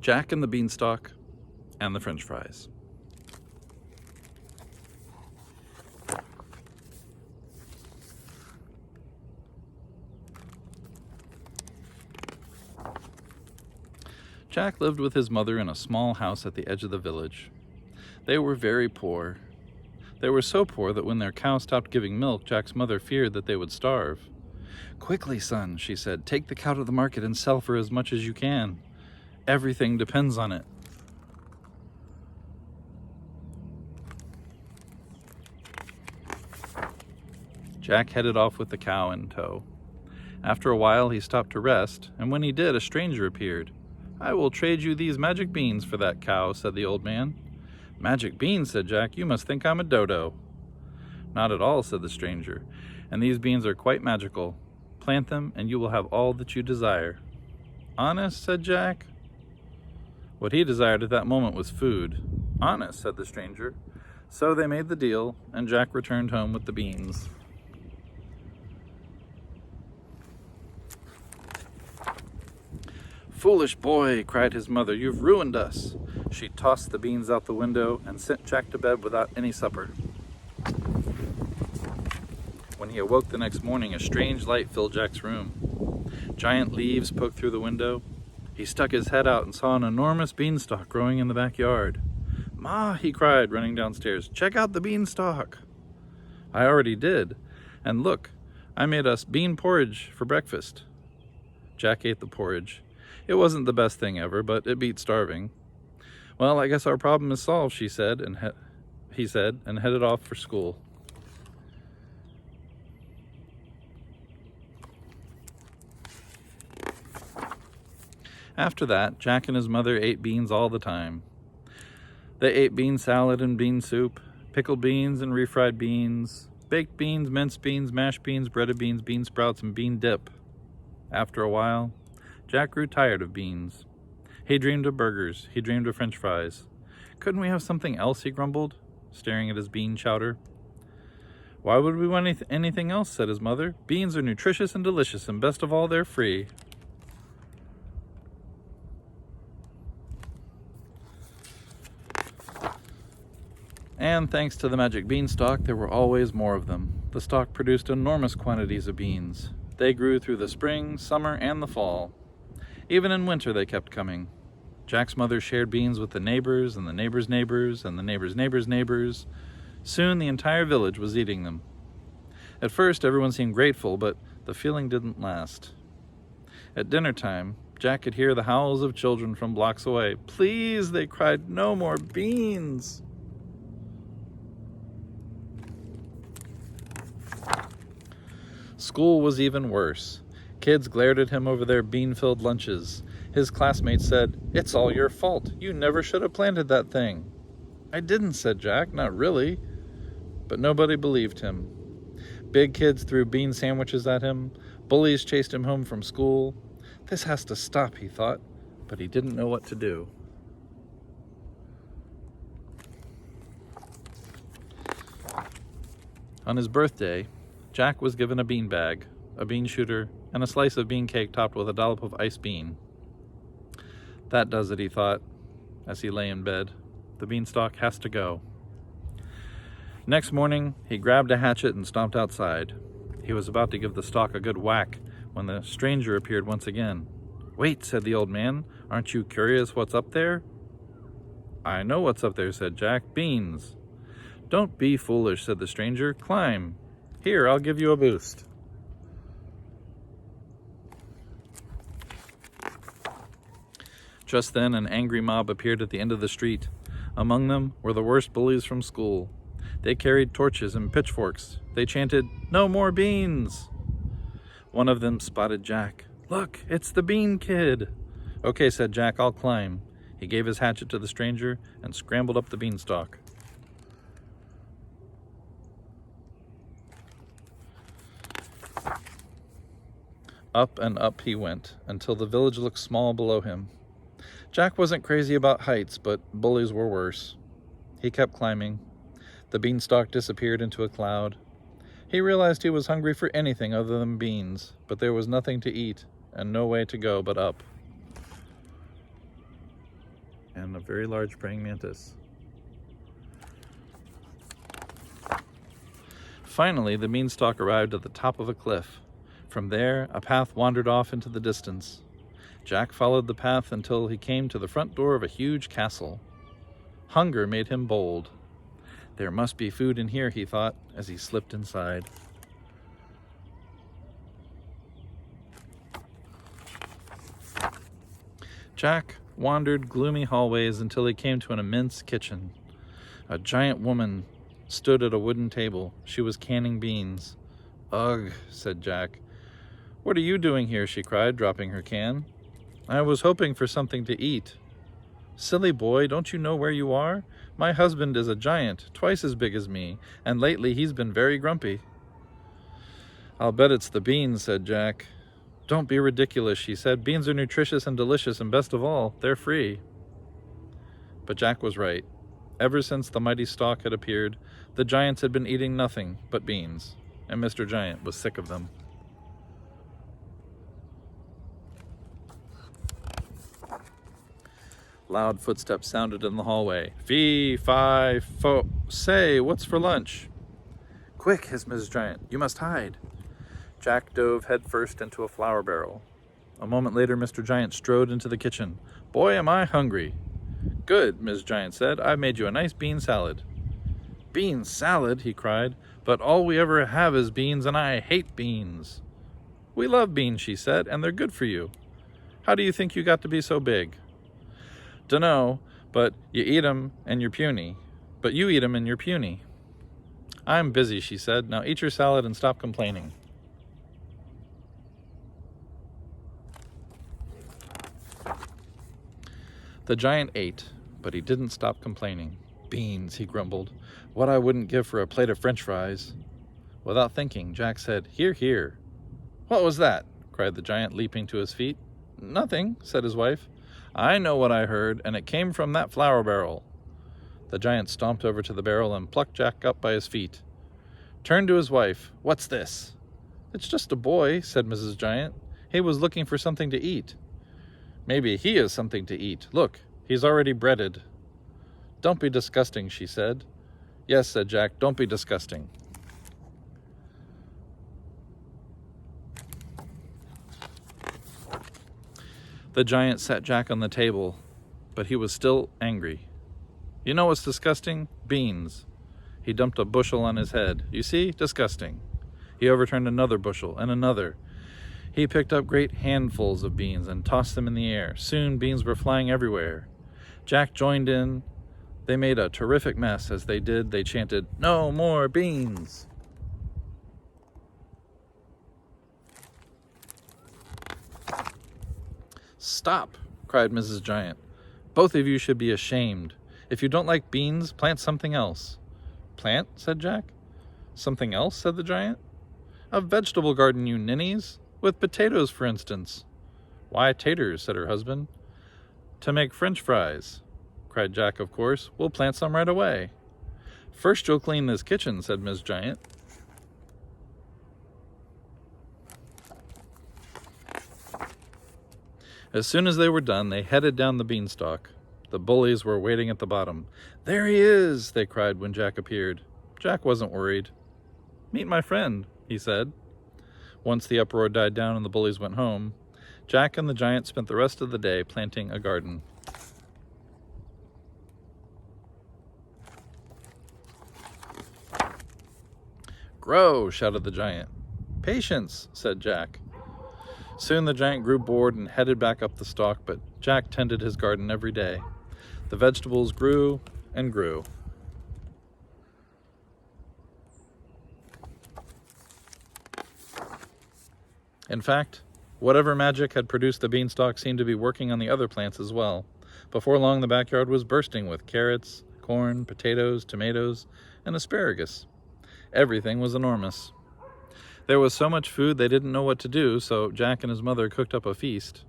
Jack and the Beanstalk and the French fries. Jack lived with his mother in a small house at the edge of the village. They were very poor. They were so poor that when their cow stopped giving milk, Jack's mother feared that they would starve. "Quickly, son," she said, "take the cow to the market and sell for as much as you can. Everything depends on it." Jack headed off with the cow in tow. After a while, he stopped to rest, and when he did, a stranger appeared. "I will trade you these magic beans for that cow," said the old man. "Magic beans," said Jack. "You must think I'm a dodo." "Not at all," said the stranger, "and these beans are quite magical. Plant them, and you will have all that you desire." "Honest?" said Jack. What he desired at that moment was food. "Honest," said the stranger. So they made the deal, and Jack returned home with the beans. "Foolish boy," cried his mother, "you've ruined us." She tossed the beans out the window and sent Jack to bed without any supper. When he awoke the next morning, a strange light filled Jack's room. Giant leaves poked through the window. He stuck his head out and saw an enormous beanstalk growing in the backyard. "Ma," he cried, running downstairs, "check out the beanstalk." "I already did. And look, I made us bean porridge for breakfast." Jack ate the porridge. It wasn't the best thing ever, but it beat starving. "Well, I guess our problem is solved," he said, and headed off for school. After that, Jack and his mother ate beans all the time. They ate bean salad and bean soup, pickled beans and refried beans, baked beans, minced beans, mashed beans, breaded beans, bean sprouts, and bean dip. After a while, Jack grew tired of beans. He dreamed of burgers. He dreamed of French fries. "Couldn't we have something else?" he grumbled, staring at his bean chowder. "Why would we want anything else?" said his mother. "Beans are nutritious and delicious, and best of all, they're free." And thanks to the magic beanstalk, there were always more of them. The stalk produced enormous quantities of beans. They grew through the spring, summer, and the fall. Even in winter, they kept coming. Jack's mother shared beans with the neighbors, and the neighbors' neighbors, and the neighbors' neighbors' neighbors. Soon, the entire village was eating them. At first, everyone seemed grateful, but the feeling didn't last. At dinner time, Jack could hear the howls of children from blocks away. "Please," they cried, "no more beans." School was even worse. Kids glared at him over their bean-filled lunches. His classmates said, "It's all your fault. You never should have planted that thing." "I didn't," said Jack, "not really." But nobody believed him. Big kids threw bean sandwiches at him. Bullies chased him home from school. This has to stop, he thought, but he didn't know what to do. On his birthday, Jack was given a bean bag, a bean shooter, and a slice of bean cake topped with a dollop of iced bean. That does it, he thought, as he lay in bed. The beanstalk has to go. Next morning, he grabbed a hatchet and stomped outside. He was about to give the stalk a good whack when the stranger appeared once again. "Wait," said the old man. "Aren't you curious what's up there?" "I know what's up there," said Jack. "Beans." "Don't be foolish," said the stranger. "Climb. Here, I'll give you a boost." Just then, an angry mob appeared at the end of the street. Among them were the worst bullies from school. They carried torches and pitchforks. They chanted, "No more beans!" One of them spotted Jack. "Look, it's the Bean Kid." "Okay," said Jack, "I'll climb." He gave his hatchet to the stranger and scrambled up the beanstalk. Up and up he went, until the village looked small below him. Jack wasn't crazy about heights, but bullies were worse. He kept climbing. The beanstalk disappeared into a cloud. He realized he was hungry for anything other than beans, but there was nothing to eat, and no way to go but up. and a very large praying mantis. Finally, the Beanstalk arrived at the top of a cliff. From there, a path wandered off into the distance. Jack followed the path until he came to the front door of a huge castle. Hunger made him bold. There must be food in here, he thought, as he slipped inside. Jack wandered gloomy hallways until he came to an immense kitchen. A giant woman stood at a wooden table. She was canning beans. "Ugh," said Jack. "What are you doing here?" she cried, dropping her can. "I was hoping for something to eat." "Silly boy, don't you know where you are? My husband is a giant, twice as big as me, and lately he's been very grumpy." "I'll bet it's the beans," said Jack. "Don't be ridiculous," she said. "Beans are nutritious and delicious, and best of all, they're free." But Jack was right. Ever since the mighty stalk had appeared, the giants had been eating nothing but beans, and Mr. Giant was sick of them. Loud footsteps sounded in the hallway. "Fee, fi, fo, say, what's for lunch?" "Quick," hissed Mrs. Giant, "you must hide." Jack dove headfirst into a flour barrel. A moment later, Mr. Giant strode into the kitchen. "Boy, am I hungry." "Good," Mrs. Giant said. "I've made you a nice bean salad." "Bean salad?" he cried. "But all we ever have is beans, and I hate beans." "We love beans," she said, "and they're good for you. How do you think you got to be so big?" "Dunno, but you eat 'em and you're puny. But you eat 'em and you're puny." "I'm busy," she said. "Now eat your salad and stop complaining." The giant ate, but he didn't stop complaining. "Beans," he grumbled. "What I wouldn't give for a plate of French fries." Without thinking, Jack said, "Hear, hear." "What was that?" cried the giant, leaping to his feet. "Nothing," said his wife. "I know what I heard, and it came from that flour barrel." The giant stomped over to the barrel and plucked Jack up by his feet. Turned to his wife. "What's this?" "It's just a boy," said Mrs. Giant. "He was looking for something to eat." "Maybe he is something to eat. Look, he's already breaded." "Don't be disgusting," she said. "Yes," said Jack, "don't be disgusting." The giant sat Jack on the table, but he was still angry. "You know what's disgusting? Beans." He dumped a bushel on his head. "You see? Disgusting." He overturned another bushel and another. He picked up great handfuls of beans and tossed them in the air. Soon beans were flying everywhere. Jack joined in. They made a terrific mess. As they did, they chanted, "No more beans!" "Stop!" cried Mrs. Giant. "Both of you should be ashamed. If you don't like beans, plant something else." "Plant?" said Jack. "Something else?" said the giant. "A vegetable garden, you ninnies. With potatoes, for instance." "Why taters?" said her husband. "To make French fries," cried Jack, of course. "We'll plant some right away." "First you'll clean this kitchen," said Miss Giant. As soon as they were done, they headed down the beanstalk. The bullies were waiting at the bottom. "There he is!" they cried when Jack appeared. Jack wasn't worried. "Meet my friend," he said. Once the uproar died down and the bullies went home, Jack and the giant spent the rest of the day planting a garden. "Grow!" shouted the giant. "Patience!" said Jack. Soon the giant grew bored and headed back up the stalk, but Jack tended his garden every day. The vegetables grew and grew. In fact, whatever magic had produced the beanstalk seemed to be working on the other plants as well. Before long, the backyard was bursting with carrots, corn, potatoes, tomatoes, and asparagus. Everything was enormous. There was so much food they didn't know what to do, so Jack and his mother cooked up a feast.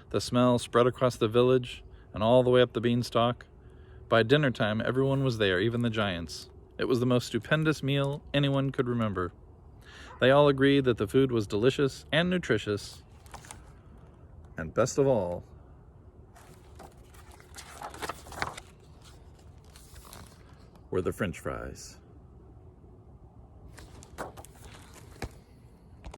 The smell spread across the village and all the way up the beanstalk. By dinner time, everyone was there, even the giants. It was the most stupendous meal anyone could remember. They all agreed that the food was delicious and nutritious, and best of all, were the French fries.